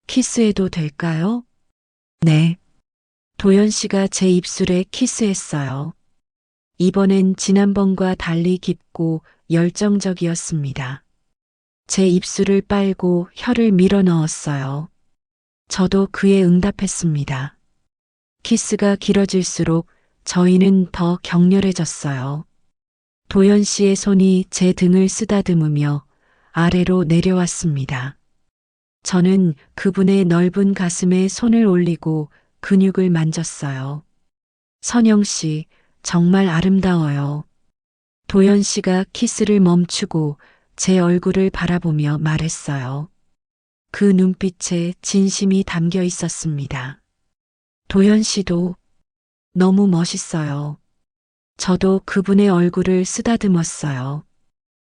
키스해도 될까요? 네. 도연 씨가 제 입술에 키스했어요. 이번엔 지난번과 달리 깊고 열정적이었습니다. 제 입술을 빨고 혀를 밀어 넣었어요. 저도 그에 응답했습니다. 키스가 길어질수록 저희는 더 격렬해졌어요. 도연 씨의 손이 제 등을 쓰다듬으며 아래로 내려왔습니다. 저는 그분의 넓은 가슴에 손을 올리고 근육을 만졌어요. 선영 씨, 정말 아름다워요. 도연 씨가 키스를 멈추고 제 얼굴을 바라보며 말했어요. 그 눈빛에 진심이 담겨 있었습니다. 도연 씨도 너무 멋있어요. 저도 그분의 얼굴을 쓰다듬었어요.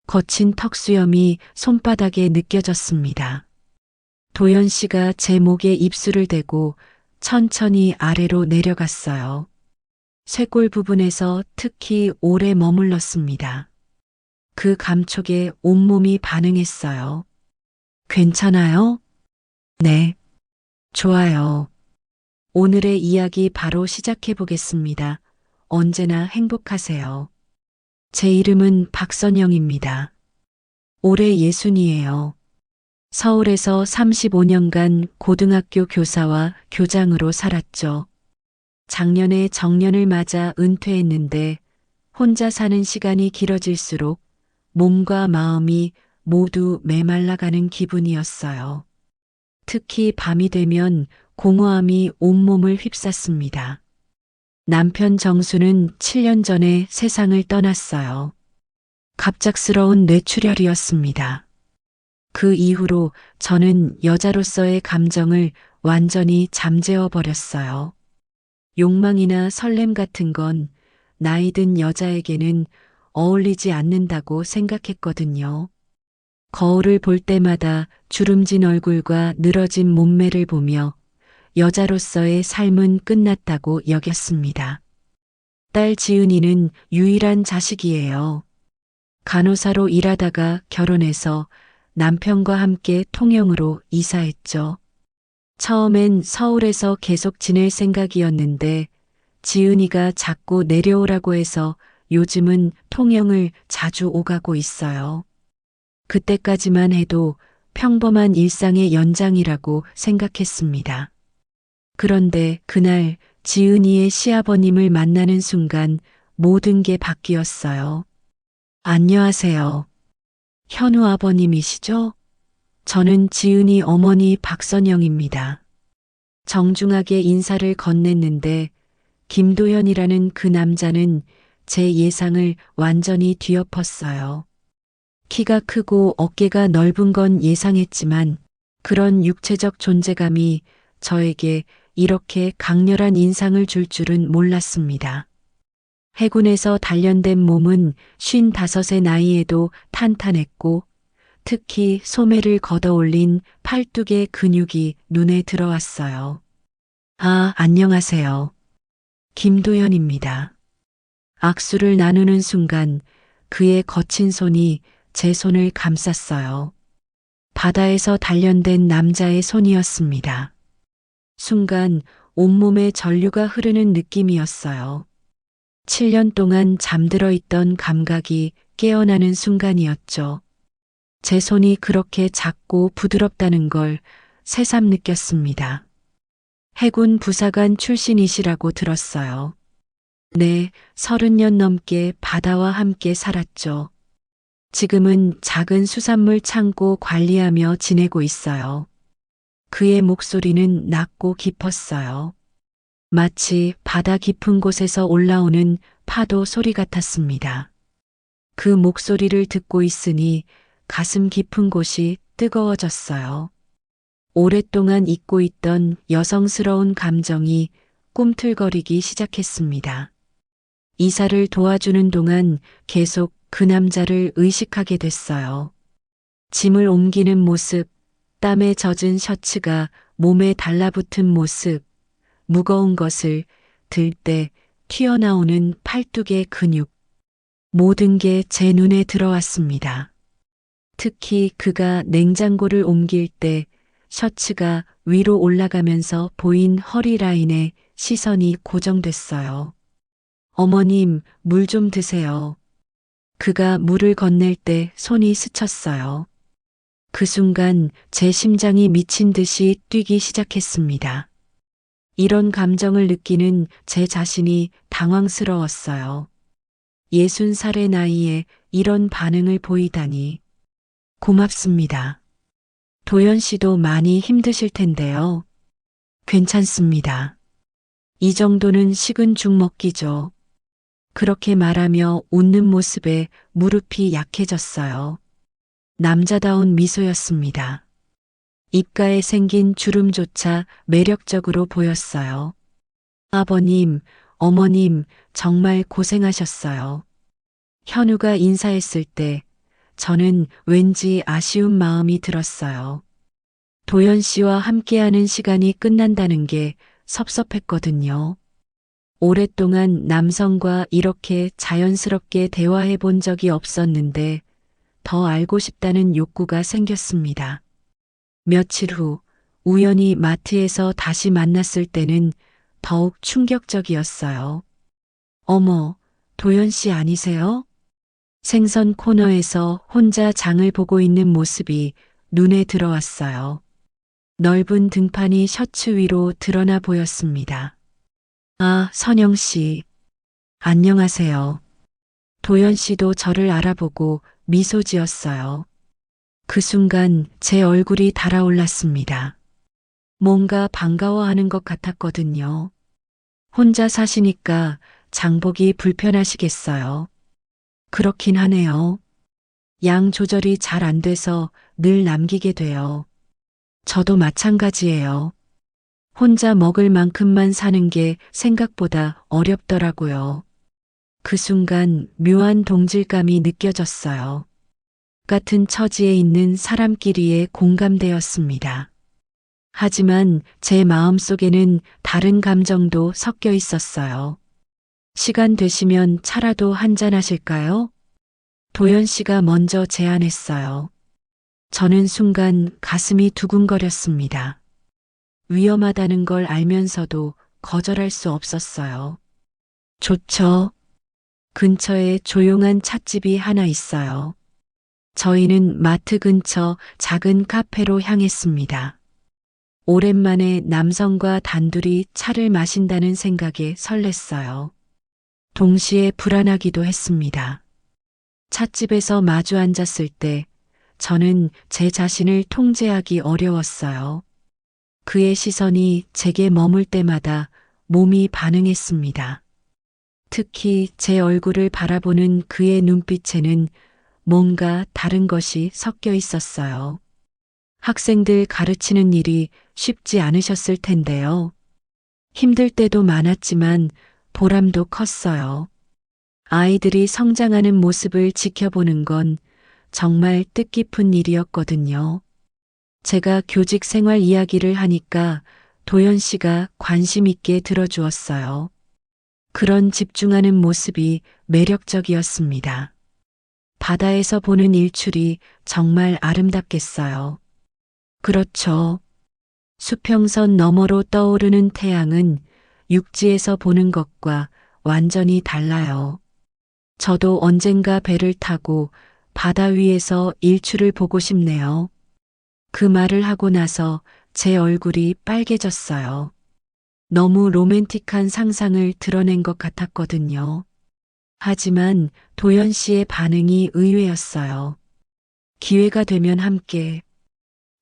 거친 턱수염이 손바닥에 느껴졌습니다. 도연 씨가 제 목에 입술을 대고 천천히 아래로 내려갔어요. 쇄골 부분에서 특히 오래 머물렀습니다. 그 감촉에 온몸이 반응했어요. 괜찮아요? 네. 좋아요. 오늘의 이야기 바로 시작해 보겠습니다. 언제나 행복하세요. 제 이름은 박선영입니다. 올해 60이에요. 서울에서 35년간 고등학교 교사와 교장으로 살았죠. 작년에 정년을 맞아 은퇴했는데 혼자 사는 시간이 길어질수록 몸과 마음이 모두 메말라가는 기분이었어요. 특히 밤이 되면 공허함이 온몸을 휩쌌습니다. 남편 정수는 7년 전에 세상을 떠났어요. 갑작스러운 뇌출혈이었습니다. 그 이후로 저는 여자로서의 감정을 완전히 잠재워 버렸어요. 욕망이나 설렘 같은 건 나이 든 여자에게는 어울리지 않는다고 생각했거든요. 거울을 볼 때마다 주름진 얼굴과 늘어진 몸매를 보며 여자로서의 삶은 끝났다고 여겼습니다. 딸 지은이는 유일한 자식이에요. 간호사로 일하다가 결혼해서 남편과 함께 통영으로 이사했죠. 처음엔 서울에서 계속 지낼 생각이었는데 지은이가 자꾸 내려오라고 해서 요즘은 통영을 자주 오가고 있어요. 그때까지만 해도 평범한 일상의 연장이라고 생각했습니다. 그런데 그날 지은이의 시아버님을 만나는 순간 모든 게 바뀌었어요. 안녕하세요. 현우 아버님이시죠? 저는 지은이 어머니 박선영입니다. 정중하게 인사를 건넸는데 김도현이라는 그 남자는 제 예상을 완전히 뒤엎었어요. 키가 크고 어깨가 넓은 건 예상했지만 그런 육체적 존재감이 저에게 이렇게 강렬한 인상을 줄 줄은 몰랐습니다. 해군에서 단련된 몸은 55의 나이에도 탄탄했고 특히 소매를 걷어올린 팔뚝의 근육이 눈에 들어왔어요. 아, 안녕하세요. 김도연입니다. 악수를 나누는 순간 그의 거친 손이 제 손을 감쌌어요. 바다에서 단련된 남자의 손이었습니다. 순간 온몸에 전류가 흐르는 느낌이었어요. 7년 동안 잠들어 있던 감각이 깨어나는 순간이었죠. 제 손이 그렇게 작고 부드럽다는 걸 새삼 느꼈습니다. 해군 부사관 출신이시라고 들었어요. 네, 30년 넘게 바다와 함께 살았죠. 지금은 작은 수산물 창고 관리하며 지내고 있어요. 그의 목소리는 낮고 깊었어요. 마치 바다 깊은 곳에서 올라오는 파도 소리 같았습니다. 그 목소리를 듣고 있으니 가슴 깊은 곳이 뜨거워졌어요. 오랫동안 잊고 있던 여성스러운 감정이 꿈틀거리기 시작했습니다. 이사를 도와주는 동안 계속 그 남자를 의식하게 됐어요. 짐을 옮기는 모습, 땀에 젖은 셔츠가 몸에 달라붙은 모습, 무거운 것을 들 때 튀어나오는 팔뚝의 근육, 모든 게 제 눈에 들어왔습니다. 특히 그가 냉장고를 옮길 때 셔츠가 위로 올라가면서 보인 허리 라인에 시선이 고정됐어요. 어머님, 물 좀 드세요. 그가 물을 건넬 때 손이 스쳤어요. 그 순간 제 심장이 미친 듯이 뛰기 시작했습니다. 이런 감정을 느끼는 제 자신이 당황스러웠어요. 60살의 나이에 이런 반응을 보이다니. 고맙습니다. 도연 씨도 많이 힘드실 텐데요. 괜찮습니다. 이 정도는 식은 죽 먹기죠. 그렇게 말하며 웃는 모습에 무릎이 약해졌어요. 남자다운 미소였습니다. 입가에 생긴 주름조차 매력적으로 보였어요. 아버님, 어머님, 정말 고생하셨어요. 현우가 인사했을 때 저는 왠지 아쉬운 마음이 들었어요. 도연 씨와 함께하는 시간이 끝난다는 게 섭섭했거든요. 오랫동안 남성과 이렇게 자연스럽게 대화해 본 적이 없었는데 더 알고 싶다는 욕구가 생겼습니다. 며칠 후 우연히 마트에서 다시 만났을 때는 더욱 충격적이었어요. 어머, 도연 씨 아니세요? 생선 코너에서 혼자 장을 보고 있는 모습이 눈에 들어왔어요. 넓은 등판이 셔츠 위로 드러나 보였습니다. 아, 선영 씨. 안녕하세요. 도연 씨도 저를 알아보고 미소 지었어요. 그 순간 제 얼굴이 달아올랐습니다. 뭔가 반가워하는 것 같았거든요. 혼자 사시니까 장보기 불편하시겠어요. 그렇긴 하네요. 양 조절이 잘 안 돼서 늘 남기게 돼요. 저도 마찬가지예요. 혼자 먹을 만큼만 사는 게 생각보다 어렵더라고요. 그 순간 묘한 동질감이 느껴졌어요. 같은 처지에 있는 사람끼리의 공감대였습니다. 하지만 제 마음속에는 다른 감정도 섞여 있었어요. 시간 되시면 차라도 한잔 하실까요? 도연 씨가 먼저 제안했어요. 저는 순간 가슴이 두근거렸습니다. 위험하다는 걸 알면서도 거절할 수 없었어요. 좋죠. 근처에 조용한 찻집이 하나 있어요. 저희는 마트 근처 작은 카페로 향했습니다. 오랜만에 남성과 단둘이 차를 마신다는 생각에 설렜어요. 동시에 불안하기도 했습니다. 찻집에서 마주 앉았을 때 저는 제 자신을 통제하기 어려웠어요. 그의 시선이 제게 머물 때마다 몸이 반응했습니다. 특히 제 얼굴을 바라보는 그의 눈빛에는 뭔가 다른 것이 섞여 있었어요. 학생들 가르치는 일이 쉽지 않으셨을 텐데요. 힘들 때도 많았지만 보람도 컸어요. 아이들이 성장하는 모습을 지켜보는 건 정말 뜻깊은 일이었거든요. 제가 교직 생활 이야기를 하니까 도연 씨가 관심 있게 들어주었어요. 그런 집중하는 모습이 매력적이었습니다. 바다에서 보는 일출이 정말 아름답겠어요. 그렇죠. 수평선 너머로 떠오르는 태양은 육지에서 보는 것과 완전히 달라요. 저도 언젠가 배를 타고 바다 위에서 일출을 보고 싶네요. 그 말을 하고 나서 제 얼굴이 빨개졌어요. 너무 로맨틱한 상상을 드러낸 것 같았거든요. 하지만 도연 씨의 반응이 의외였어요. 기회가 되면 함께.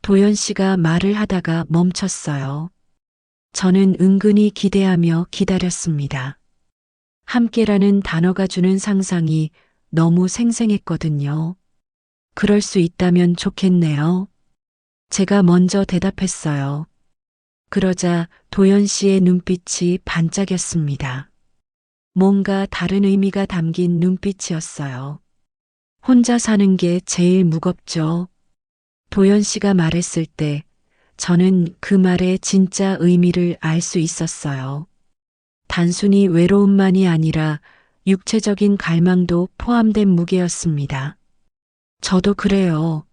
도연 씨가 말을 하다가 멈췄어요. 저는 은근히 기대하며 기다렸습니다. 함께라는 단어가 주는 상상이 너무 생생했거든요. 그럴 수 있다면 좋겠네요. 제가 먼저 대답했어요. 그러자 도연 씨의 눈빛이 반짝였습니다. 뭔가 다른 의미가 담긴 눈빛이었어요. 혼자 사는 게 제일 무겁죠. 도연 씨가 말했을 때 저는 그 말의 진짜 의미를 알 수 있었어요. 단순히 외로움만이 아니라 육체적인 갈망도 포함된 무게였습니다. 저도 그래요.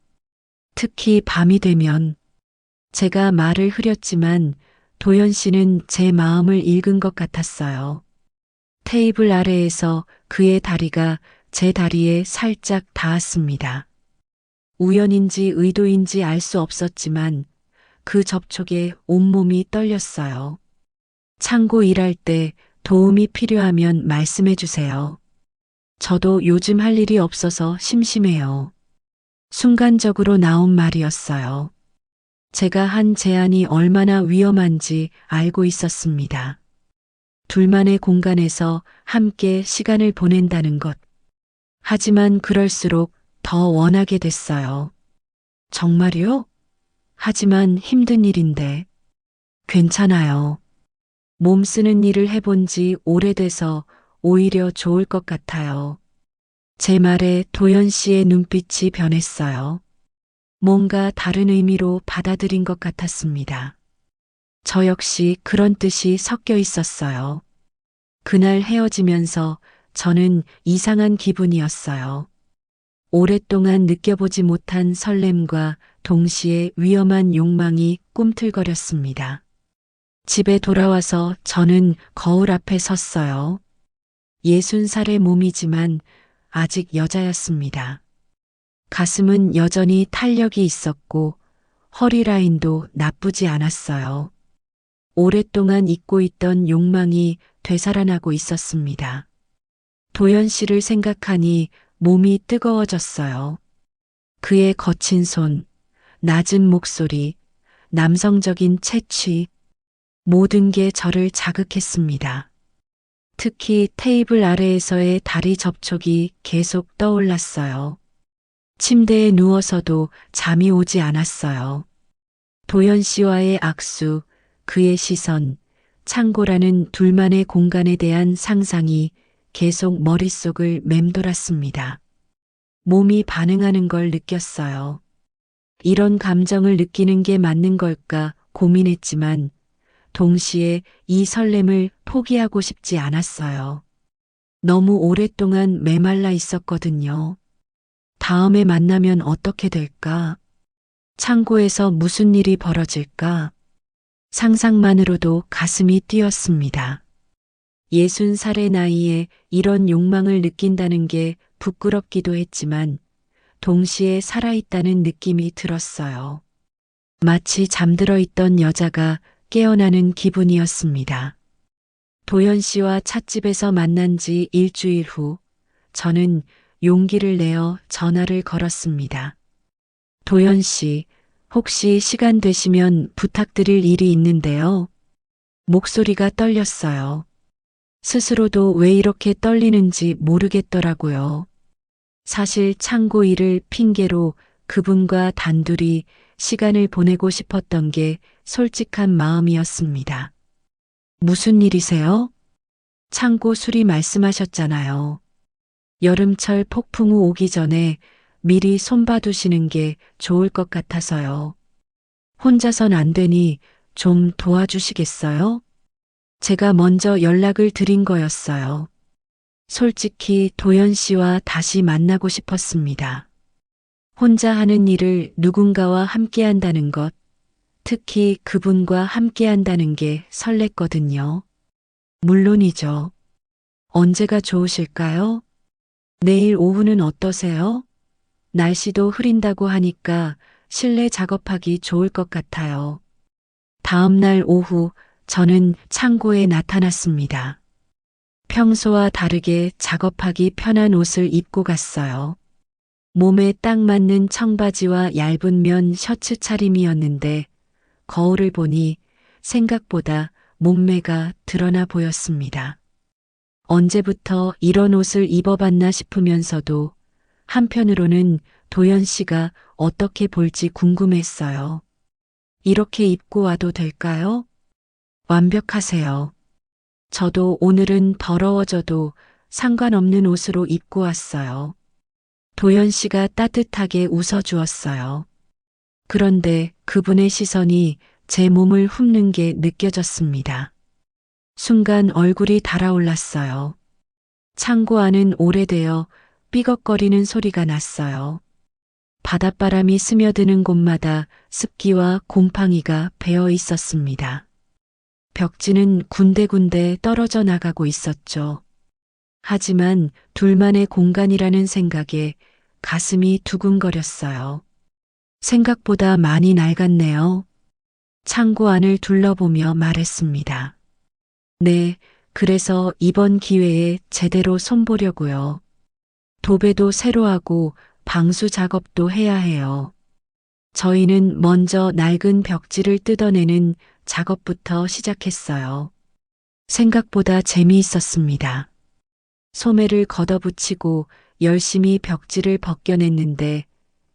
특히 밤이 되면 제가 말을 흐렸지만 도연 씨는 제 마음을 읽은 것 같았어요. 테이블 아래에서 그의 다리가 제 다리에 살짝 닿았습니다. 우연인지 의도인지 알 수 없었지만 그 접촉에 온몸이 떨렸어요. 창고 일할 때 도움이 필요하면 말씀해 주세요. 저도 요즘 할 일이 없어서 심심해요. 순간적으로 나온 말이었어요. 제가 한 제안이 얼마나 위험한지 알고 있었습니다. 둘만의 공간에서 함께 시간을 보낸다는 것. 하지만 그럴수록 더 원하게 됐어요. 정말요? 하지만 힘든 일인데. 괜찮아요. 몸 쓰는 일을 해본 지 오래돼서 오히려 좋을 것 같아요. 제 말에 도연 씨의 눈빛이 변했어요. 뭔가 다른 의미로 받아들인 것 같았습니다. 저 역시 그런 뜻이 섞여 있었어요. 그날 헤어지면서 저는 이상한 기분이었어요. 오랫동안 느껴보지 못한 설렘과 동시에 위험한 욕망이 꿈틀거렸습니다. 집에 돌아와서 저는 거울 앞에 섰어요. 60살의 몸이지만 아직 여자였습니다. 가슴은 여전히 탄력이 있었고 허리 라인도 나쁘지 않았어요. 오랫동안 잊고 있던 욕망이 되살아나고 있었습니다. 도연 씨를 생각하니 몸이 뜨거워졌어요. 그의 거친 손, 낮은 목소리, 남성적인 채취, 모든 게 저를 자극했습니다. 특히 테이블 아래에서의 다리 접촉이 계속 떠올랐어요. 침대에 누워서도 잠이 오지 않았어요. 도연 씨와의 악수, 그의 시선, 창고라는 둘만의 공간에 대한 상상이 계속 머릿속을 맴돌았습니다. 몸이 반응하는 걸 느꼈어요. 이런 감정을 느끼는 게 맞는 걸까 고민했지만 동시에 이 설렘을 포기하고 싶지 않았어요. 너무 오랫동안 메말라 있었거든요. 다음에 만나면 어떻게 될까? 창고에서 무슨 일이 벌어질까? 상상만으로도 가슴이 뛰었습니다. 60살의 나이에 이런 욕망을 느낀다는 게 부끄럽기도 했지만 동시에 살아있다는 느낌이 들었어요. 마치 잠들어 있던 여자가 깨어나는 기분이었습니다. 도연 씨와 찻집에서 만난 지 일주일 후 저는 용기를 내어 전화를 걸었습니다. 도연 씨, 혹시 시간 되시면 부탁드릴 일이 있는데요. 목소리가 떨렸어요. 스스로도 왜 이렇게 떨리는지 모르겠더라고요. 사실 창고 일을 핑계로 그분과 단둘이 시간을 보내고 싶었던 게 솔직한 마음이었습니다. 무슨 일이세요? 창고 수리 말씀하셨잖아요. 여름철 폭풍 우 오기 전에 미리 손봐두시는 게 좋을 것 같아서요. 혼자선 안 되니 좀 도와주시겠어요? 제가 먼저 연락을 드린 거였어요. 솔직히 도연 씨와 다시 만나고 싶었습니다. 혼자 하는 일을 누군가와 함께 한다는 것, 특히 그분과 함께 한다는 게 설렜거든요. 물론이죠. 언제가 좋으실까요? 내일 오후는 어떠세요? 날씨도 흐린다고 하니까 실내 작업하기 좋을 것 같아요. 다음 날 오후 저는 창고에 나타났습니다. 평소와 다르게 작업하기 편한 옷을 입고 갔어요. 몸에 딱 맞는 청바지와 얇은 면 셔츠 차림이었는데 거울을 보니 생각보다 몸매가 드러나 보였습니다. 언제부터 이런 옷을 입어봤나 싶으면서도 한편으로는 도연 씨가 어떻게 볼지 궁금했어요. 이렇게 입고 와도 될까요? 완벽하세요. 저도 오늘은 더러워져도 상관없는 옷으로 입고 왔어요. 도연 씨가 따뜻하게 웃어주었어요. 그런데 그분의 시선이 제 몸을 훑는 게 느껴졌습니다. 순간 얼굴이 달아올랐어요. 창고 안은 오래되어 삐걱거리는 소리가 났어요. 바닷바람이 스며드는 곳마다 습기와 곰팡이가 배어 있었습니다. 벽지는 군데군데 떨어져 나가고 있었죠. 하지만 둘만의 공간이라는 생각에 가슴이 두근거렸어요. 생각보다 많이 낡았네요. 창고 안을 둘러보며 말했습니다. 네, 그래서 이번 기회에 제대로 손보려고요. 도배도 새로 하고 방수 작업도 해야 해요. 저희는 먼저 낡은 벽지를 뜯어내는 작업부터 시작했어요. 생각보다 재미있었습니다. 소매를 걷어붙이고 열심히 벽지를 벗겨냈는데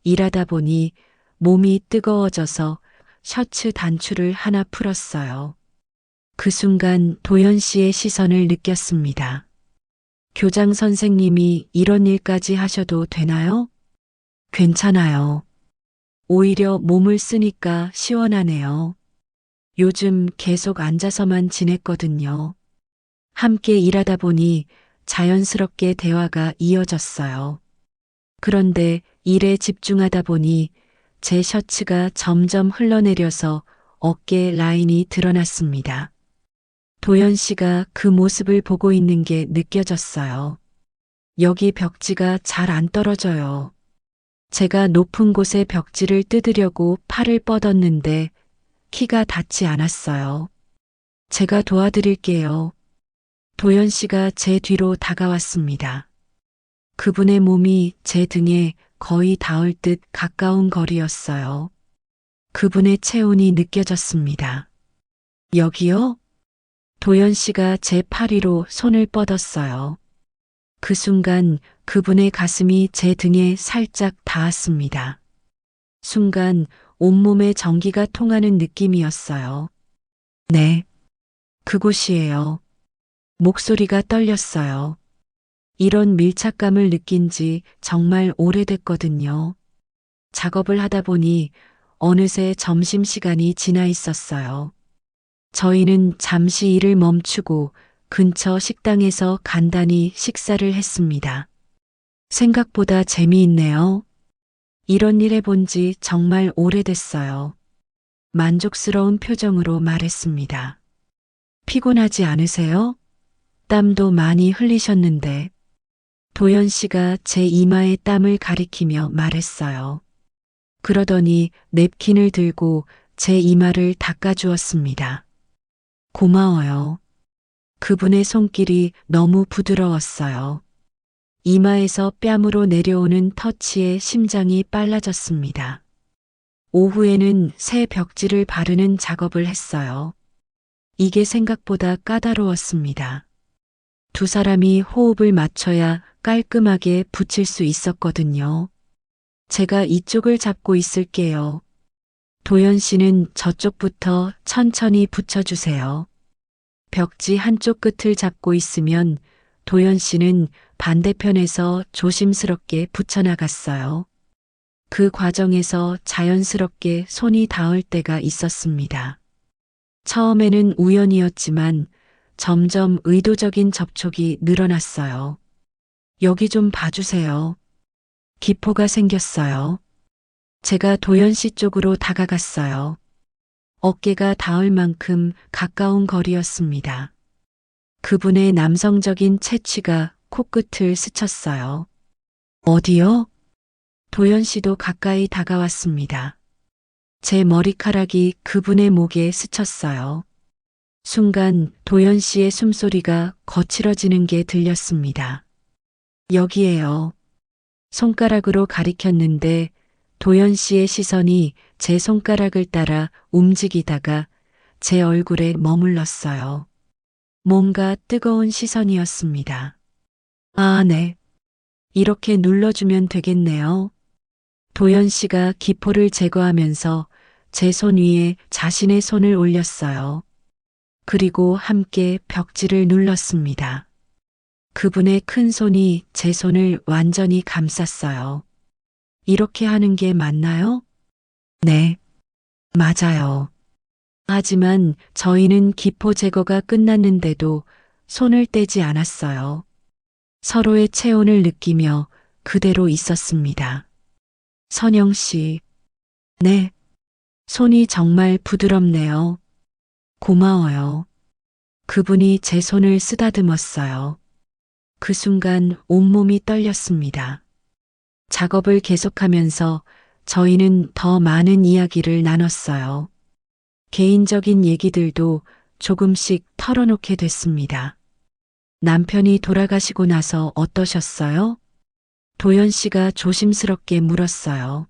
일하다 보니 몸이 뜨거워져서 셔츠 단추를 하나 풀었어요. 그 순간 도연 씨의 시선을 느꼈습니다. 교장 선생님이 이런 일까지 하셔도 되나요? 괜찮아요. 오히려 몸을 쓰니까 시원하네요. 요즘 계속 앉아서만 지냈거든요. 함께 일하다 보니 자연스럽게 대화가 이어졌어요. 그런데 일에 집중하다 보니 제 셔츠가 점점 흘러내려서 어깨 라인이 드러났습니다. 도연 씨가 그 모습을 보고 있는 게 느껴졌어요. 여기 벽지가 잘 안 떨어져요. 제가 높은 곳에 벽지를 뜯으려고 팔을 뻗었는데 키가 닿지 않았어요. 제가 도와드릴게요. 도연 씨가 제 뒤로 다가왔습니다. 그분의 몸이 제 등에 거의 닿을 듯 가까운 거리였어요. 그분의 체온이 느껴졌습니다. 여기요? 도연 씨가 제 팔 위로 손을 뻗었어요. 그 순간 그분의 가슴이 제 등에 살짝 닿았습니다. 순간 온몸에 전기가 통하는 느낌이었어요. 네, 그곳이에요. 목소리가 떨렸어요. 이런 밀착감을 느낀 지 정말 오래됐거든요. 작업을 하다 보니 어느새 점심시간이 지나 있었어요. 저희는 잠시 일을 멈추고 근처 식당에서 간단히 식사를 했습니다. 생각보다 재미있네요. 이런 일 해본 지 정말 오래됐어요. 만족스러운 표정으로 말했습니다. 피곤하지 않으세요? 땀도 많이 흘리셨는데. 도연 씨가 제 이마에 땀을 가리키며 말했어요. 그러더니 냅킨을 들고 제 이마를 닦아주었습니다. 고마워요. 그분의 손길이 너무 부드러웠어요. 이마에서 뺨으로 내려오는 터치에 심장이 빨라졌습니다. 오후에는 새 벽지를 바르는 작업을 했어요. 이게 생각보다 까다로웠습니다. 두 사람이 호흡을 맞춰야 깔끔하게 붙일 수 있었거든요. 제가 이쪽을 잡고 있을게요. 도연 씨는 저쪽부터 천천히 붙여주세요. 벽지 한쪽 끝을 잡고 있으면 도연 씨는 반대편에서 조심스럽게 붙여나갔어요. 그 과정에서 자연스럽게 손이 닿을 때가 있었습니다. 처음에는 우연이었지만 점점 의도적인 접촉이 늘어났어요. 여기 좀 봐주세요. 기포가 생겼어요. 제가 도연 씨 쪽으로 다가갔어요. 어깨가 닿을 만큼 가까운 거리였습니다. 그분의 남성적인 채취가 코끝을 스쳤어요. 어디요? 도연 씨도 가까이 다가왔습니다. 제 머리카락이 그분의 목에 스쳤어요. 순간 도연 씨의 숨소리가 거칠어지는 게 들렸습니다. 여기에요. 손가락으로 가리켰는데 도연 씨의 시선이 제 손가락을 따라 움직이다가 제 얼굴에 머물렀어요. 뭔가 뜨거운 시선이었습니다. 아, 네. 이렇게 눌러주면 되겠네요. 도연 씨가 기포를 제거하면서 제 손 위에 자신의 손을 올렸어요. 그리고 함께 벽지를 눌렀습니다. 그분의 큰 손이 제 손을 완전히 감쌌어요. 이렇게 하는 게 맞나요? 네, 맞아요. 하지만 저희는 기포 제거가 끝났는데도 손을 떼지 않았어요. 서로의 체온을 느끼며 그대로 있었습니다. 선영 씨, 네, 손이 정말 부드럽네요. 고마워요. 그분이 제 손을 쓰다듬었어요. 그 순간 온몸이 떨렸습니다. 작업을 계속하면서 저희는 더 많은 이야기를 나눴어요. 개인적인 얘기들도 조금씩 털어놓게 됐습니다. 남편이 돌아가시고 나서 어떠셨어요? 도연 씨가 조심스럽게 물었어요.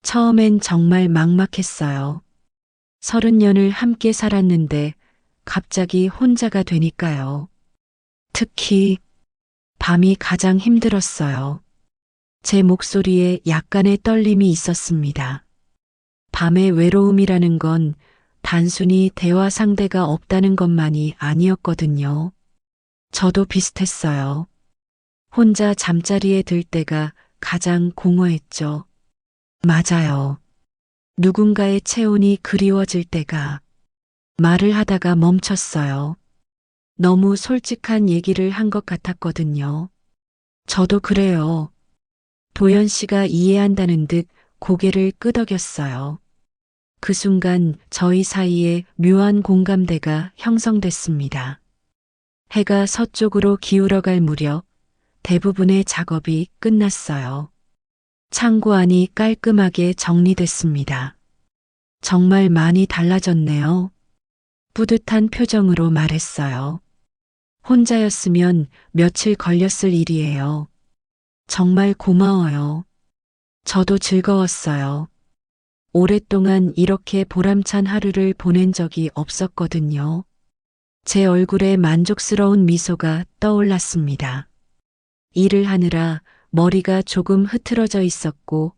처음엔 정말 막막했어요. 30년을 함께 살았는데 갑자기 혼자가 되니까요. 특히 밤이 가장 힘들었어요. 제 목소리에 약간의 떨림이 있었습니다. 밤의 외로움이라는 건 단순히 대화 상대가 없다는 것만이 아니었거든요. 저도 비슷했어요. 혼자 잠자리에 들 때가 가장 공허했죠. 맞아요. 누군가의 체온이 그리워질 때가 말을 하다가 멈췄어요. 너무 솔직한 얘기를 한 것 같았거든요. 저도 그래요. 도연 씨가 이해한다는 듯 고개를 끄덕였어요. 그 순간 저희 사이에 묘한 공감대가 형성됐습니다. 해가 서쪽으로 기울어갈 무렵 대부분의 작업이 끝났어요. 창고 안이 깔끔하게 정리됐습니다. 정말 많이 달라졌네요. 뿌듯한 표정으로 말했어요. 혼자였으면 며칠 걸렸을 일이에요. 정말 고마워요. 저도 즐거웠어요. 오랫동안 이렇게 보람찬 하루를 보낸 적이 없었거든요. 제 얼굴에 만족스러운 미소가 떠올랐습니다. 일을 하느라 머리가 조금 흐트러져 있었고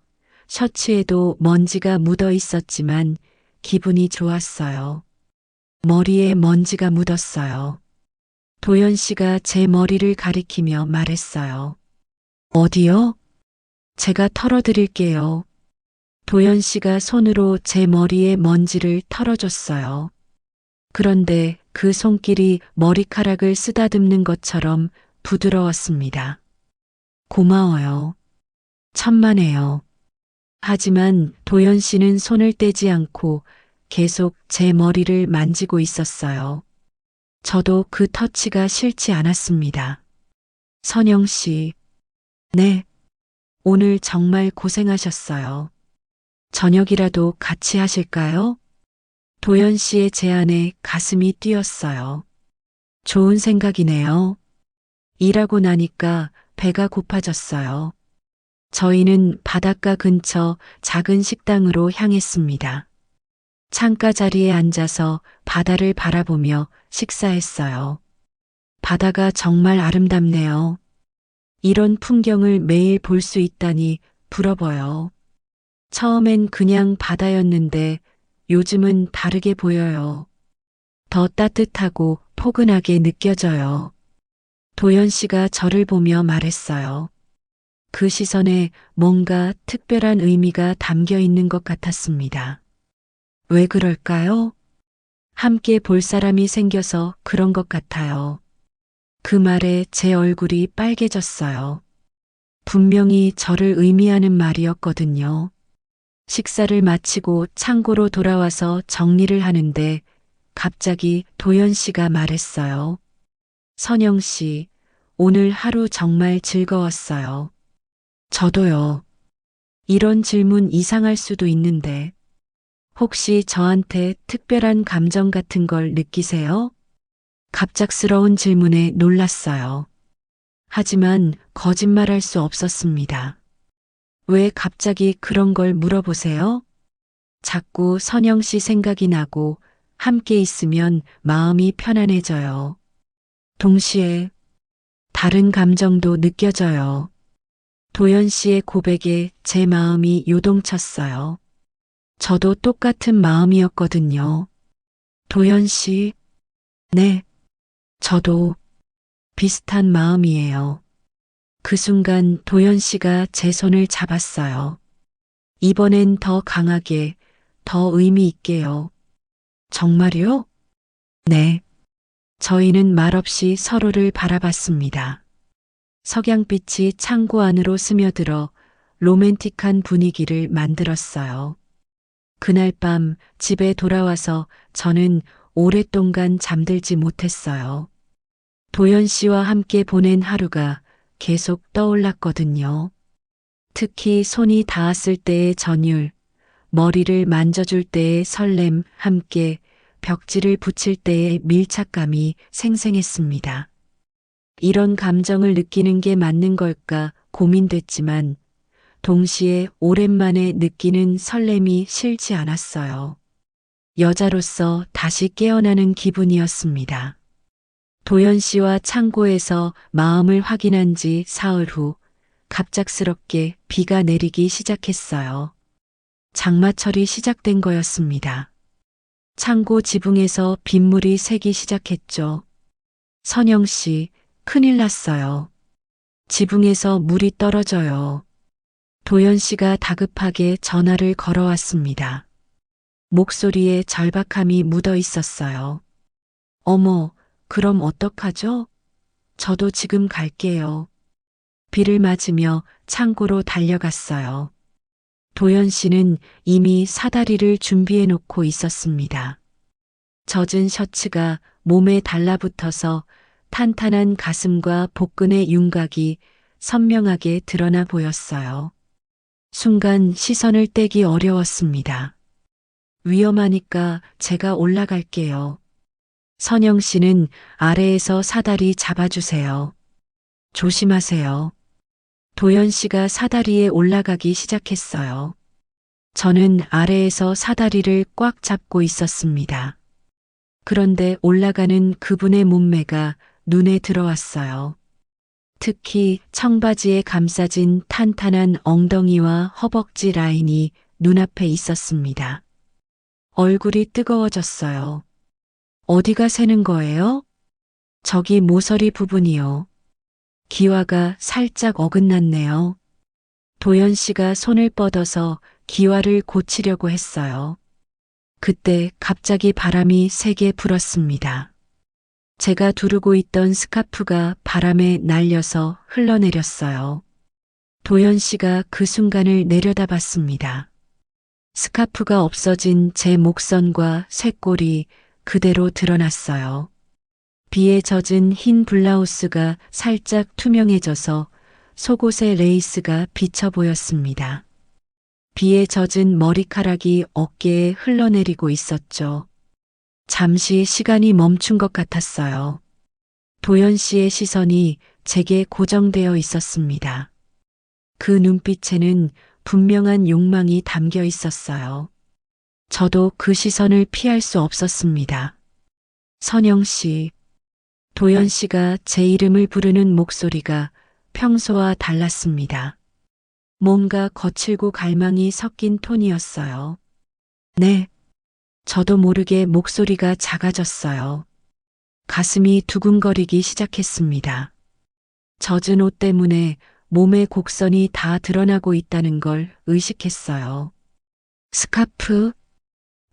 셔츠에도 먼지가 묻어 있었지만 기분이 좋았어요. 머리에 먼지가 묻었어요. 도연 씨가 제 머리를 가리키며 말했어요. 어디요? 제가 털어드릴게요. 도연 씨가 손으로 제 머리에 먼지를 털어줬어요. 그런데 그 손길이 머리카락을 쓰다듬는 것처럼 부드러웠습니다. 고마워요. 천만에요. 하지만 도연 씨는 손을 떼지 않고 계속 제 머리를 만지고 있었어요. 저도 그 터치가 싫지 않았습니다. 선영 씨, 네, 오늘 정말 고생하셨어요. 저녁이라도 같이 하실까요? 도연 씨의 제안에 가슴이 뛰었어요. 좋은 생각이네요. 일하고 나니까 배가 고파졌어요. 저희는 바닷가 근처 작은 식당으로 향했습니다. 창가 자리에 앉아서 바다를 바라보며 식사했어요. 바다가 정말 아름답네요. 이런 풍경을 매일 볼 수 있다니 부러워요. 처음엔 그냥 바다였는데 요즘은 다르게 보여요. 더 따뜻하고 포근하게 느껴져요. 도연 씨가 저를 보며 말했어요. 그 시선에 뭔가 특별한 의미가 담겨 있는 것 같았습니다. 왜 그럴까요? 함께 볼 사람이 생겨서 그런 것 같아요. 그 말에 제 얼굴이 빨개졌어요. 분명히 저를 의미하는 말이었거든요. 식사를 마치고 창고로 돌아와서 정리를 하는데 갑자기 도연 씨가 말했어요. 선영 씨, 오늘 하루 정말 즐거웠어요. 저도요. 이런 질문 이상할 수도 있는데 혹시 저한테 특별한 감정 같은 걸 느끼세요? 갑작스러운 질문에 놀랐어요. 하지만 거짓말할 수 없었습니다. 왜 갑자기 그런 걸 물어보세요? 자꾸 선영 씨 생각이 나고 함께 있으면 마음이 편안해져요. 동시에 다른 감정도 느껴져요. 도연 씨의 고백에 제 마음이 요동쳤어요. 저도 똑같은 마음이었거든요. 도연 씨, 네, 저도 비슷한 마음이에요. 그 순간 도연 씨가 제 손을 잡았어요. 이번엔 더 강하게, 더 의미 있게요. 정말요? 네. 저희는 말없이 서로를 바라봤습니다. 석양빛이 창고 안으로 스며들어 로맨틱한 분위기를 만들었어요. 그날 밤 집에 돌아와서 저는 오랫동안 잠들지 못했어요. 도연 씨와 함께 보낸 하루가 계속 떠올랐거든요. 특히 손이 닿았을 때의 전율, 머리를 만져줄 때의 설렘, 함께 벽지를 붙일 때의 밀착감이 생생했습니다. 이런 감정을 느끼는 게 맞는 걸까 고민됐지만 동시에 오랜만에 느끼는 설렘이 싫지 않았어요. 여자로서 다시 깨어나는 기분이었습니다. 도연 씨와 창고에서 마음을 확인한 지 사흘 후 갑작스럽게 비가 내리기 시작했어요. 장마철이 시작된 거였습니다. 창고 지붕에서 빗물이 새기 시작했죠. 선영 씨, 큰일 났어요. 지붕에서 물이 떨어져요. 도연 씨가 다급하게 전화를 걸어왔습니다. 목소리에 절박함이 묻어 있었어요. 어머, 그럼 어떡하죠? 저도 지금 갈게요. 비를 맞으며 창고로 달려갔어요. 도연 씨는 이미 사다리를 준비해 놓고 있었습니다. 젖은 셔츠가 몸에 달라붙어서 탄탄한 가슴과 복근의 윤곽이 선명하게 드러나 보였어요. 순간 시선을 떼기 어려웠습니다. 위험하니까 제가 올라갈게요. 선영 씨는 아래에서 사다리 잡아주세요. 조심하세요. 도연 씨가 사다리에 올라가기 시작했어요. 저는 아래에서 사다리를 꽉 잡고 있었습니다. 그런데 올라가는 그분의 몸매가 눈에 들어왔어요. 특히 청바지에 감싸진 탄탄한 엉덩이와 허벅지 라인이 눈앞에 있었습니다. 얼굴이 뜨거워졌어요. 어디가 새는 거예요? 저기 모서리 부분이요. 기와가 살짝 어긋났네요. 도연 씨가 손을 뻗어서 기와를 고치려고 했어요. 그때 갑자기 바람이 세게 불었습니다. 제가 두르고 있던 스카프가 바람에 날려서 흘러내렸어요. 도연 씨가 그 순간을 내려다봤습니다. 스카프가 없어진 제 목선과 쇄골이 그대로 드러났어요. 비에 젖은 흰 블라우스가 살짝 투명해져서 속옷의 레이스가 비쳐 보였습니다. 비에 젖은 머리카락이 어깨에 흘러내리고 있었죠. 잠시 시간이 멈춘 것 같았어요. 도연 씨의 시선이 제게 고정되어 있었습니다. 그 눈빛에는 분명한 욕망이 담겨 있었어요. 저도 그 시선을 피할 수 없었습니다. 선영 씨, 도연 씨가 제 이름을 부르는 목소리가 평소와 달랐습니다. 뭔가 거칠고 갈망이 섞인 톤이었어요. 네. 저도 모르게 목소리가 작아졌어요. 가슴이 두근거리기 시작했습니다. 젖은 옷 때문에 몸의 곡선이 다 드러나고 있다는 걸 의식했어요. 스카프?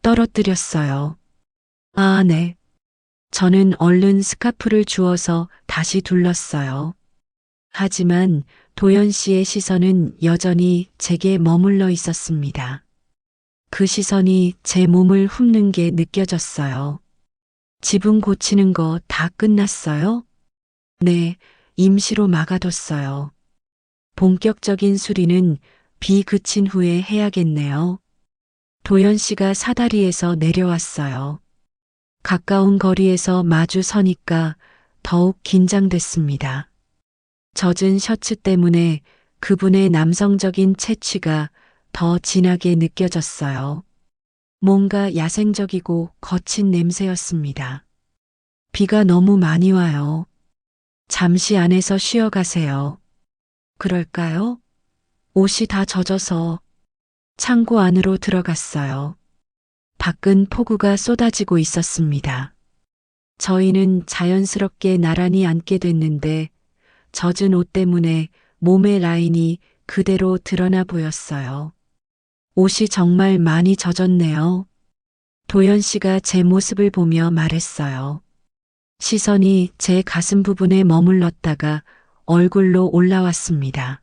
떨어뜨렸어요. 아, 네. 저는 얼른 스카프를 주워서 다시 둘렀어요. 하지만 도연 씨의 시선은 여전히 제게 머물러 있었습니다. 그 시선이 제 몸을 훑는 게 느껴졌어요. 지붕 고치는 거 다 끝났어요? 네, 임시로 막아뒀어요. 본격적인 수리는 비 그친 후에 해야겠네요. 도연 씨가 사다리에서 내려왔어요. 가까운 거리에서 마주 서니까 더욱 긴장됐습니다. 젖은 셔츠 때문에 그분의 남성적인 체취가 더 진하게 느껴졌어요. 뭔가 야생적이고 거친 냄새였습니다. 비가 너무 많이 와요. 잠시 안에서 쉬어가세요. 그럴까요? 옷이 다 젖어서 창고 안으로 들어갔어요. 밖은 폭우가 쏟아지고 있었습니다. 저희는 자연스럽게 나란히 앉게 됐는데 젖은 옷 때문에 몸의 라인이 그대로 드러나 보였어요. 옷이 정말 많이 젖었네요. 도연 씨가 제 모습을 보며 말했어요. 시선이 제 가슴 부분에 머물렀다가 얼굴로 올라왔습니다.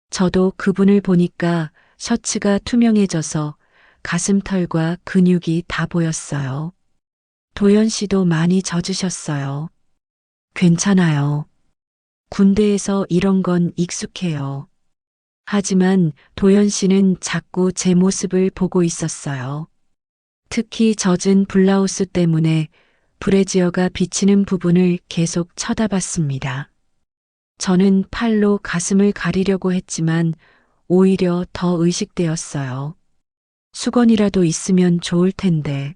저도 그분을 보니까 셔츠가 투명해져서 가슴털과 근육이 다 보였어요. 도연 씨도 많이 젖으셨어요. 괜찮아요. 군대에서 이런 건 익숙해요. 하지만 도연 씨는 자꾸 제 모습을 보고 있었어요. 특히 젖은 블라우스 때문에 브래지어가 비치는 부분을 계속 쳐다봤습니다. 저는 팔로 가슴을 가리려고 했지만 오히려 더 의식되었어요. 수건이라도 있으면 좋을 텐데.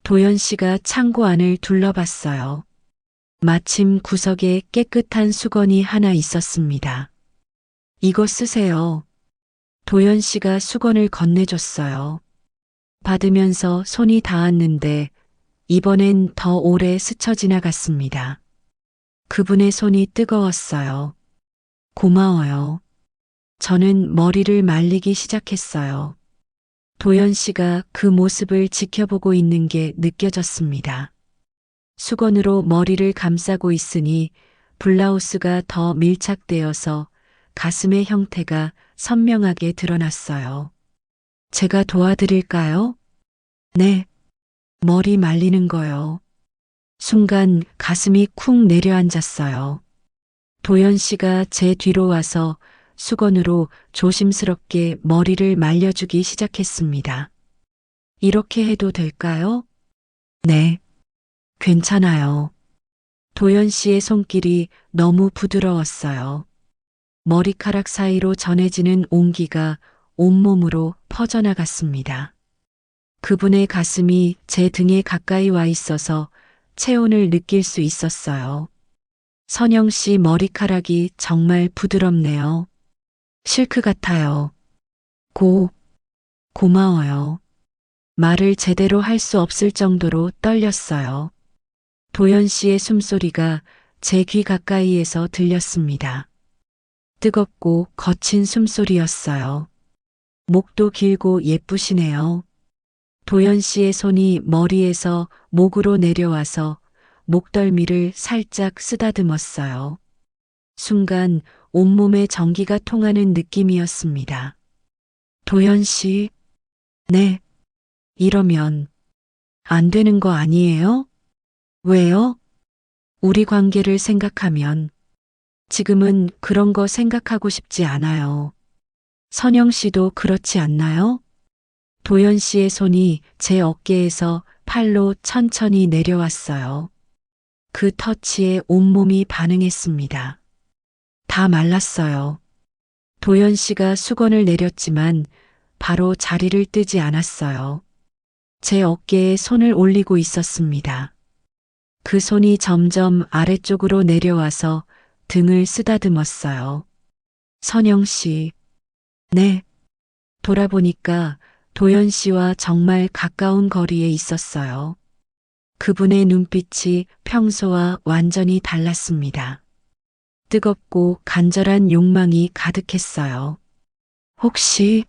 도연 씨가 창고 안을 둘러봤어요. 마침 구석에 깨끗한 수건이 하나 있었습니다. 이거 쓰세요. 도연 씨가 수건을 건네줬어요. 받으면서 손이 닿았는데 이번엔 더 오래 스쳐 지나갔습니다. 그분의 손이 뜨거웠어요. 고마워요. 저는 머리를 말리기 시작했어요. 도연 씨가 그 모습을 지켜보고 있는 게 느껴졌습니다. 수건으로 머리를 감싸고 있으니 블라우스가 더 밀착되어서 가슴의 형태가 선명하게 드러났어요. 제가 도와드릴까요? 네. 머리 말리는 거요. 순간 가슴이 쿵 내려앉았어요. 도연 씨가 제 뒤로 와서 수건으로 조심스럽게 머리를 말려주기 시작했습니다. 이렇게 해도 될까요? 네. 괜찮아요. 도연 씨의 손길이 너무 부드러웠어요. 머리카락 사이로 전해지는 온기가 온몸으로 퍼져나갔습니다. 그분의 가슴이 제 등에 가까이 와 있어서 체온을 느낄 수 있었어요. 선영 씨 머리카락이 정말 부드럽네요. 실크 같아요. 고마워요. 말을 제대로 할 수 없을 정도로 떨렸어요. 도연 씨의 숨소리가 제 귀 가까이에서 들렸습니다. 뜨겁고 거친 숨소리였어요. 목도 길고 예쁘시네요. 도연 씨의 손이 머리에서 목으로 내려와서 목덜미를 살짝 쓰다듬었어요. 순간 온몸에 전기가 통하는 느낌이었습니다. 도연 씨, 네. 이러면 안 되는 거 아니에요? 왜요? 우리 관계를 생각하면 지금은 그런 거 생각하고 싶지 않아요. 선영 씨도 그렇지 않나요? 도연 씨의 손이 제 어깨에서 팔로 천천히 내려왔어요. 그 터치에 온몸이 반응했습니다. 다 말랐어요. 도연 씨가 수건을 내렸지만 바로 자리를 뜨지 않았어요. 제 어깨에 손을 올리고 있었습니다. 그 손이 점점 아래쪽으로 내려와서 등을 쓰다듬었어요. 선영 씨. 네. 돌아보니까 도연 씨와 정말 가까운 거리에 있었어요. 그분의 눈빛이 평소와 완전히 달랐습니다. 뜨겁고 간절한 욕망이 가득했어요. 혹시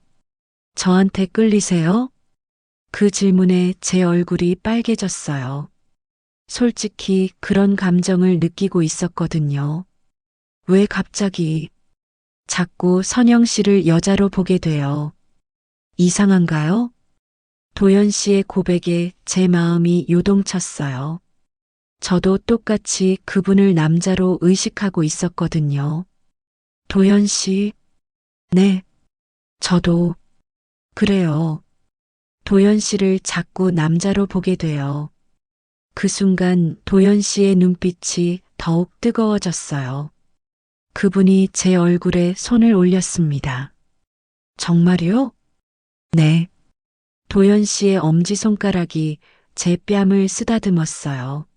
저한테 끌리세요? 그 질문에 제 얼굴이 빨개졌어요. 솔직히 그런 감정을 느끼고 있었거든요. 왜 갑자기 자꾸 선영 씨를 여자로 보게 돼요? 이상한가요? 도연 씨의 고백에 제 마음이 요동쳤어요. 저도 똑같이 그분을 남자로 의식하고 있었거든요. 도연 씨, 네, 저도 그래요. 도연 씨를 자꾸 남자로 보게 돼요. 그 순간 도연 씨의 눈빛이 더욱 뜨거워졌어요. 그분이 제 얼굴에 손을 올렸습니다. 정말요? 네. 도연 씨의 엄지손가락이 제 뺨을 쓰다듬었어요.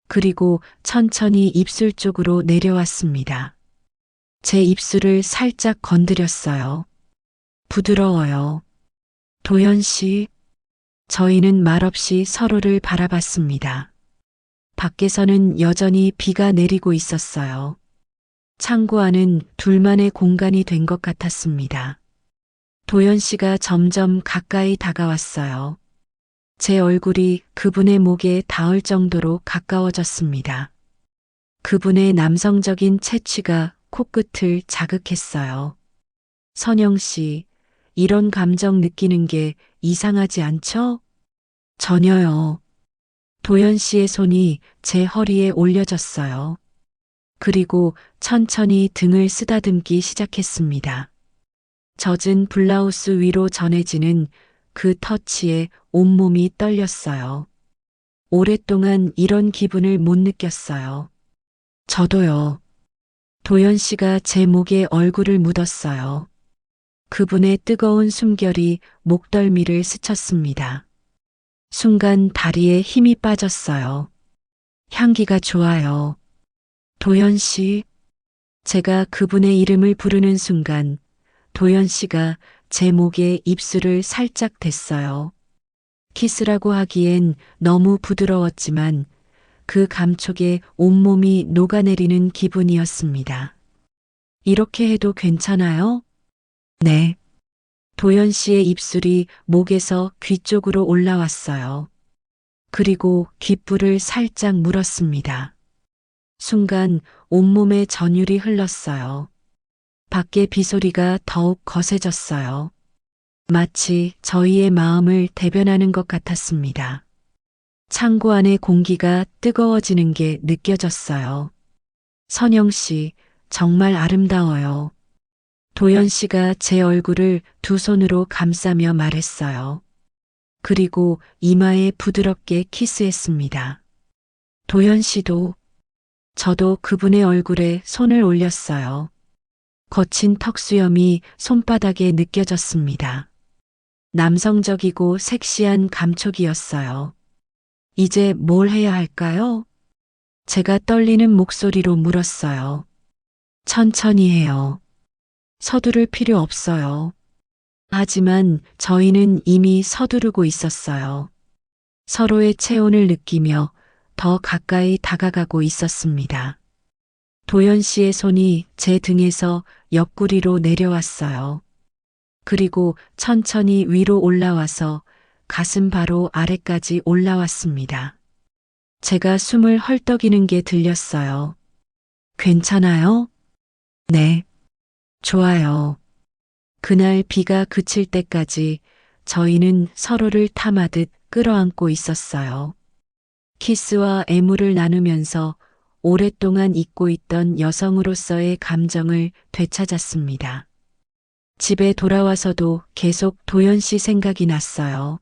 그리고 천천히 입술 쪽으로 내려왔습니다. 제 입술을 살짝 건드렸어요. 부드러워요. 도연 씨, 저희는 말없이 서로를 바라봤습니다. 밖에서는 여전히 비가 내리고 있었어요. 창고 안은 둘만의 공간이 된 것 같았습니다. 도연 씨가 점점 가까이 다가왔어요. 제 얼굴이 그분의 목에 닿을 정도로 가까워졌습니다. 그분의 남성적인 체취가 코끝을 자극했어요. 선영 씨, 이런 감정 느끼는 게 이상하지 않죠? 전혀요. 도연 씨의 손이 제 허리에 올려졌어요. 그리고 천천히 등을 쓰다듬기 시작했습니다. 젖은 블라우스 위로 전해지는 그 터치에 온몸이 떨렸어요. 오랫동안 이런 기분을 못 느꼈어요. 저도요. 도연 씨가 제 목에 얼굴을 묻었어요. 그분의 뜨거운 숨결이 목덜미를 스쳤습니다. 순간 다리에 힘이 빠졌어요. 향기가 좋아요. 도연 씨. 제가 그분의 이름을 부르는 순간 도연 씨가 제 목에 입술을 살짝 댔어요. 키스라고 하기엔 너무 부드러웠지만 그 감촉에 온몸이 녹아내리는 기분이었습니다. 이렇게 해도 괜찮아요? 네. 도연 씨의 입술이 목에서 귀 쪽으로 올라왔어요. 그리고 귓불을 살짝 물었습니다. 순간 온몸에 전율이 흘렀어요. 밖에 비소리가 더욱 거세졌어요. 마치 저희의 마음을 대변하는 것 같았습니다. 창고 안의 공기가 뜨거워지는 게 느껴졌어요. 선영 씨, 정말 아름다워요. 도연 씨가 제 얼굴을 두 손으로 감싸며 말했어요. 그리고 이마에 부드럽게 키스했습니다. 도연 씨도, 저도 그분의 얼굴에 손을 올렸어요. 거친 턱수염이 손바닥에 느껴졌습니다. 남성적이고 섹시한 감촉이었어요. 이제 뭘 해야 할까요? 제가 떨리는 목소리로 물었어요. 천천히 해요. 서두를 필요 없어요. 하지만 저희는 이미 서두르고 있었어요. 서로의 체온을 느끼며 더 가까이 다가가고 있었습니다. 도연 씨의 손이 제 등에서 옆구리로 내려왔어요. 그리고 천천히 위로 올라와서 가슴 바로 아래까지 올라왔습니다. 제가 숨을 헐떡이는 게 들렸어요. 괜찮아요? 네. 좋아요. 그날 비가 그칠 때까지 저희는 서로를 탐하듯 끌어안고 있었어요. 키스와 애무를 나누면서 오랫동안 잊고 있던 여성으로서의 감정을 되찾았습니다. 집에 돌아와서도 계속 도연 씨 생각이 났어요.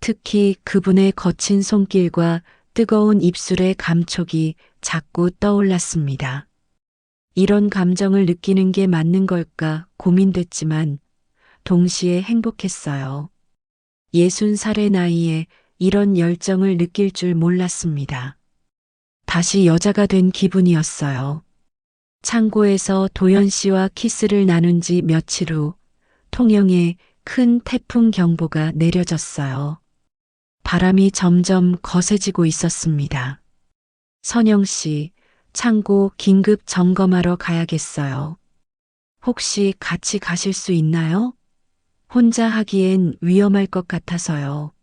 특히 그분의 거친 손길과 뜨거운 입술의 감촉이 자꾸 떠올랐습니다. 이런 감정을 느끼는 게 맞는 걸까 고민됐지만 동시에 행복했어요. 60살의 나이에 이런 열정을 느낄 줄 몰랐습니다. 다시 여자가 된 기분이었어요. 창고에서 도연 씨와 키스를 나눈 지 며칠 후 통영에 큰 태풍 경보가 내려졌어요. 바람이 점점 거세지고 있었습니다. 선영 씨, 창고 긴급 점검하러 가야겠어요. 혹시 같이 가실 수 있나요? 혼자 하기엔 위험할 것 같아서요.